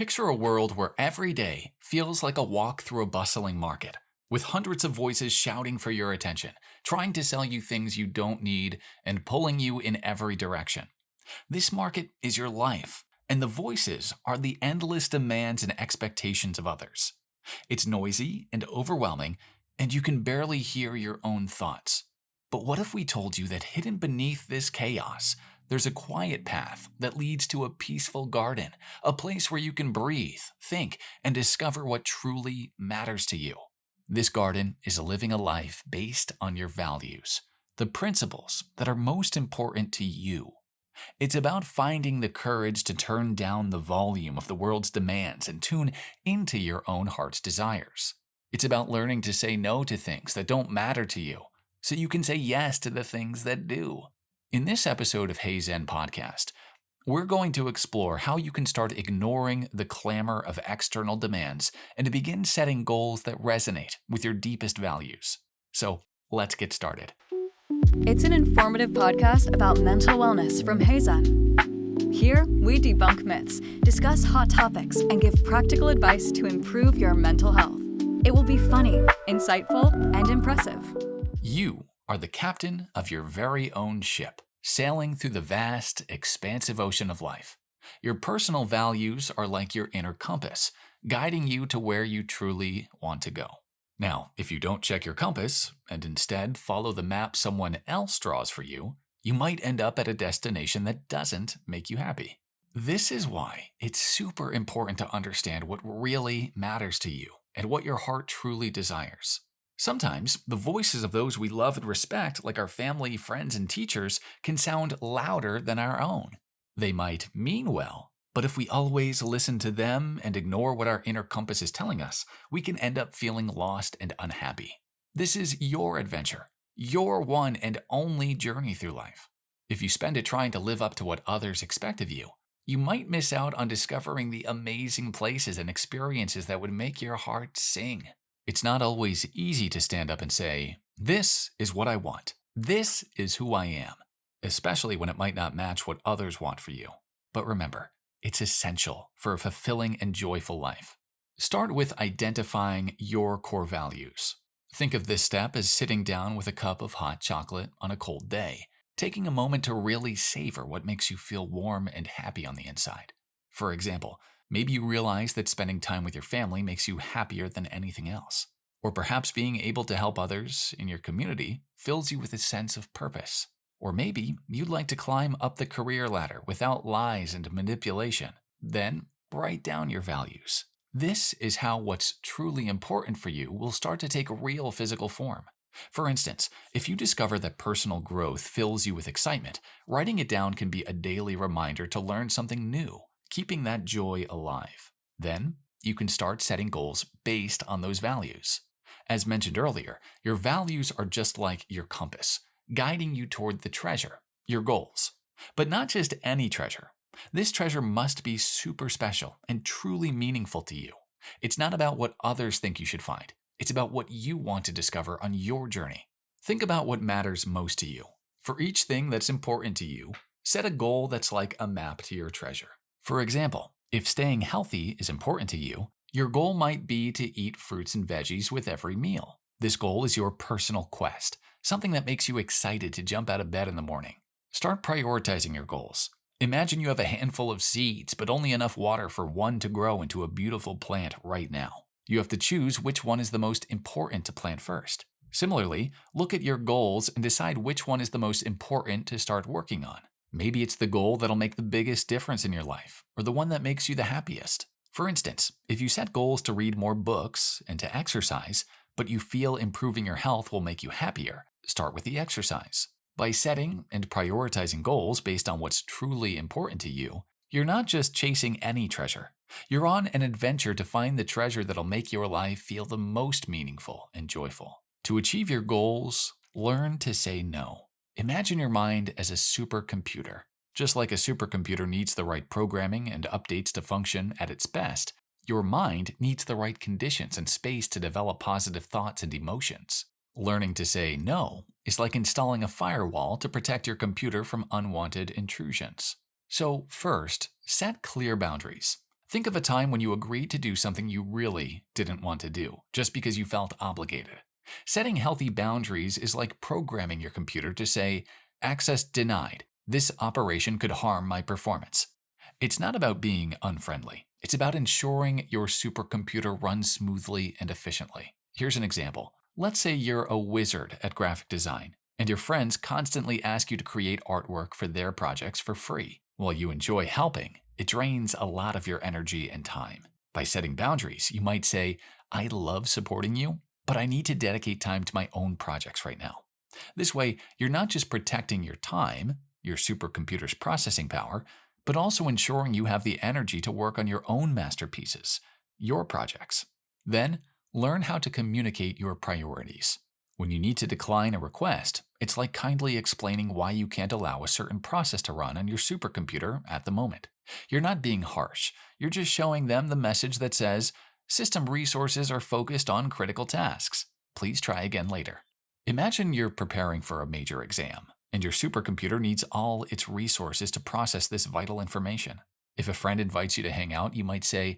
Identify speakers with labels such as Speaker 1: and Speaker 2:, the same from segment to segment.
Speaker 1: Picture a world where every day feels like a walk through a bustling market, with hundreds of voices shouting for your attention, trying to sell you things you don't need, and pulling you in every direction. This market is your life, and the voices are the endless demands and expectations of others. It's noisy and overwhelming, and you can barely hear your own thoughts. But what if we told you that hidden beneath this chaos, there's a quiet path that leads to a peaceful garden, a place where you can breathe, think, and discover what truly matters to you? This garden is living a life based on your values, the principles that are most important to you. It's about finding the courage to turn down the volume of the world's demands and tune into your own heart's desires. It's about learning to say no to things that don't matter to you, so you can say yes to the things that do. In this episode of HeyZen podcast, we're going to explore how you can start ignoring the clamor of external demands and to begin setting goals that resonate with your deepest values. So let's get started.
Speaker 2: It's an informative podcast about mental wellness from HeyZen. Here, we debunk myths, discuss hot topics, and give practical advice to improve your mental health. It will be funny, insightful, and impressive.
Speaker 1: You are the captain of your very own ship, sailing through the vast, expansive ocean of life. Your personal values are like your inner compass, guiding you to where you truly want to go. Now, if you don't check your compass and instead follow the map someone else draws for you, you might end up at a destination that doesn't make you happy. This is why it's super important to understand what really matters to you and what your heart truly desires. Sometimes, the voices of those we love and respect, like our family, friends, and teachers, can sound louder than our own. They might mean well, but if we always listen to them and ignore what our inner compass is telling us, we can end up feeling lost and unhappy. This is your adventure, your one and only journey through life. If you spend it trying to live up to what others expect of you, you might miss out on discovering the amazing places and experiences that would make your heart sing. It's not always easy to stand up and say, "This is what I want. This is who I am," especially when it might not match what others want for you. But remember, it's essential for a fulfilling and joyful life. Start with identifying your core values. Think of this step as sitting down with a cup of hot chocolate on a cold day, taking a moment to really savor what makes you feel warm and happy on the inside. For example, maybe you realize that spending time with your family makes you happier than anything else. Or perhaps being able to help others in your community fills you with a sense of purpose. Or maybe you'd like to climb up the career ladder without lies and manipulation. Then write down your values. This is how what's truly important for you will start to take real physical form. For instance, if you discover that personal growth fills you with excitement, writing it down can be a daily reminder to learn something new, keeping that joy alive. Then, you can start setting goals based on those values. As mentioned earlier, your values are just like your compass, guiding you toward the treasure, your goals. But not just any treasure. This treasure must be super special and truly meaningful to you. It's not about what others think you should find. It's about what you want to discover on your journey. Think about what matters most to you. For each thing that's important to you, set a goal that's like a map to your treasure. For example, if staying healthy is important to you, your goal might be to eat fruits and veggies with every meal. This goal is your personal quest, something that makes you excited to jump out of bed in the morning. Start prioritizing your goals. Imagine you have a handful of seeds, but only enough water for one to grow into a beautiful plant right now. You have to choose which one is the most important to plant first. Similarly, look at your goals and decide which one is the most important to start working on. Maybe it's the goal that'll make the biggest difference in your life, or the one that makes you the happiest. For instance, if you set goals to read more books and to exercise, but you feel improving your health will make you happier, start with the exercise. By setting and prioritizing goals based on what's truly important to you, you're not just chasing any treasure. You're on an adventure to find the treasure that'll make your life feel the most meaningful and joyful. To achieve your goals, learn to say no. Imagine your mind as a supercomputer. Just like a supercomputer needs the right programming and updates to function at its best, your mind needs the right conditions and space to develop positive thoughts and emotions. Learning to say no is like installing a firewall to protect your computer from unwanted intrusions. So first, set clear boundaries. Think of a time when you agreed to do something you really didn't want to do, just because you felt obligated. Setting healthy boundaries is like programming your computer to say, "Access denied. This operation could harm my performance." It's not about being unfriendly. It's about ensuring your supercomputer runs smoothly and efficiently. Here's an example. Let's say you're a wizard at graphic design, and your friends constantly ask you to create artwork for their projects for free. While you enjoy helping, it drains a lot of your energy and time. By setting boundaries, you might say, "I love supporting you, but I need to dedicate time to my own projects right now." This way, you're not just protecting your time, your supercomputer's processing power, but also ensuring you have the energy to work on your own masterpieces, your projects. Then, learn how to communicate your priorities. When you need to decline a request, it's like kindly explaining why you can't allow a certain process to run on your supercomputer at the moment. You're not being harsh. You're just showing them the message that says, "System resources are focused on critical tasks. Please try again later." Imagine you're preparing for a major exam, and your supercomputer needs all its resources to process this vital information. If a friend invites you to hang out, you might say,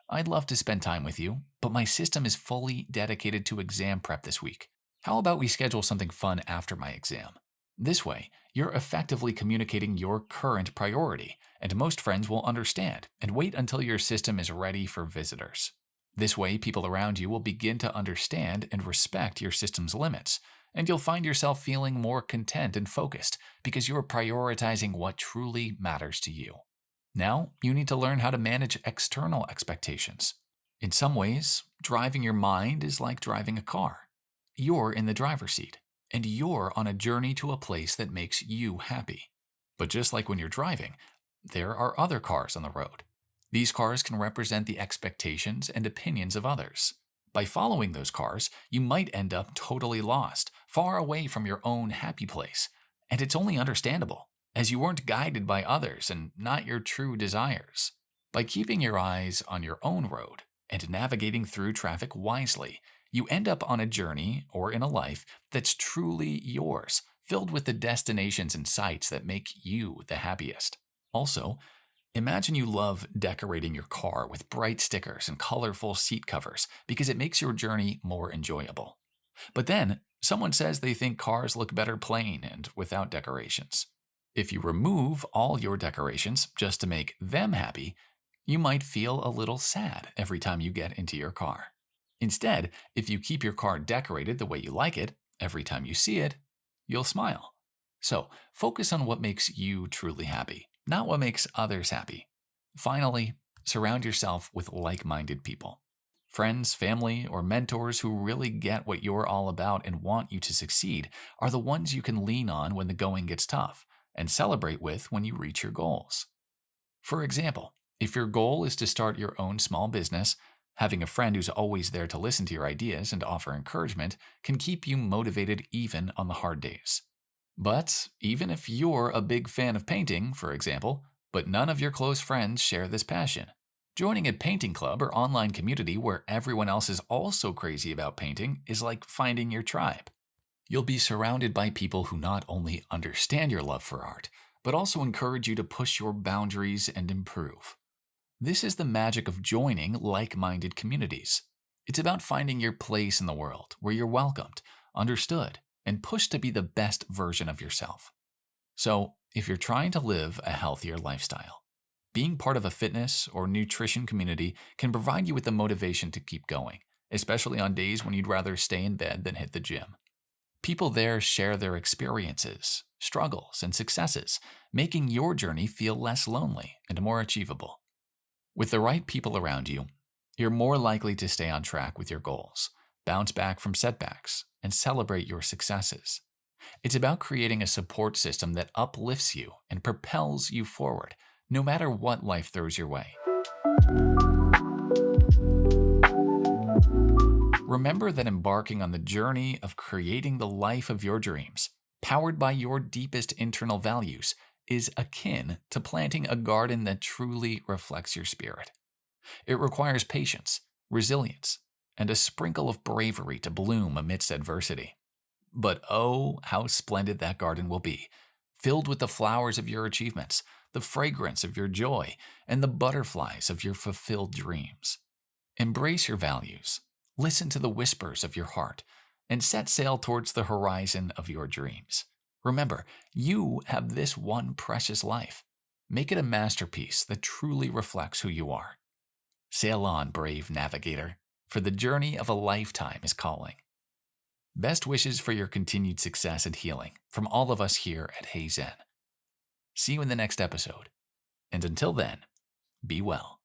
Speaker 1: "I'd love to spend time with you, but my system is fully dedicated to exam prep this week. How about we schedule something fun after my exam?" This way, you're effectively communicating your current priority, and most friends will understand and wait until your system is ready for visitors. This way, people around you will begin to understand and respect your system's limits, and you'll find yourself feeling more content and focused because you're prioritizing what truly matters to you. Now, you need to learn how to manage external expectations. In some ways, driving your mind is like driving a car. You're in the driver's seat, and you're on a journey to a place that makes you happy. But just like when you're driving, there are other cars on the road. These cars can represent the expectations and opinions of others. By following those cars, you might end up totally lost, far away from your own happy place. And it's only understandable, as you weren't guided by others and not your true desires. By keeping your eyes on your own road and navigating through traffic wisely, you end up on a journey or in a life that's truly yours, filled with the destinations and sights that make you the happiest. Also, imagine you love decorating your car with bright stickers and colorful seat covers because it makes your journey more enjoyable. But then, someone says they think cars look better plain and without decorations. If you remove all your decorations just to make them happy, you might feel a little sad every time you get into your car. Instead, if you keep your car decorated the way you like it, every time you see it, you'll smile. So, focus on what makes you truly happy, not what makes others happy. Finally, surround yourself with like-minded people. Friends, family, or mentors who really get what you're all about and want you to succeed are the ones you can lean on when the going gets tough and celebrate with when you reach your goals. For example, if your goal is to start your own small business, having a friend who's always there to listen to your ideas and offer encouragement can keep you motivated even on the hard days. But even if you're a big fan of painting, for example, but none of your close friends share this passion, joining a painting club or online community where everyone else is also crazy about painting is like finding your tribe. You'll be surrounded by people who not only understand your love for art, but also encourage you to push your boundaries and improve. This is the magic of joining like-minded communities. It's about finding your place in the world where you're welcomed, understood, and pushed to be the best version of yourself. So, if you're trying to live a healthier lifestyle, being part of a fitness or nutrition community can provide you with the motivation to keep going, especially on days when you'd rather stay in bed than hit the gym. People there share their experiences, struggles, and successes, making your journey feel less lonely and more achievable. With the right people around you, you're more likely to stay on track with your goals, bounce back from setbacks, and celebrate your successes. It's about creating a support system that uplifts you and propels you forward, no matter what life throws your way. Remember that embarking on the journey of creating the life of your dreams, powered by your deepest internal values, is akin to planting a garden that truly reflects your spirit. It requires patience, resilience, and a sprinkle of bravery to bloom amidst adversity. But oh, how splendid that garden will be, filled with the flowers of your achievements, the fragrance of your joy, and the butterflies of your fulfilled dreams. Embrace your values, listen to the whispers of your heart, and set sail towards the horizon of your dreams. Remember, you have this one precious life. Make it a masterpiece that truly reflects who you are. Sail on, brave navigator, for the journey of a lifetime is calling. Best wishes for your continued success and healing from all of us here at HeyZen. See you in the next episode. And until then, be well.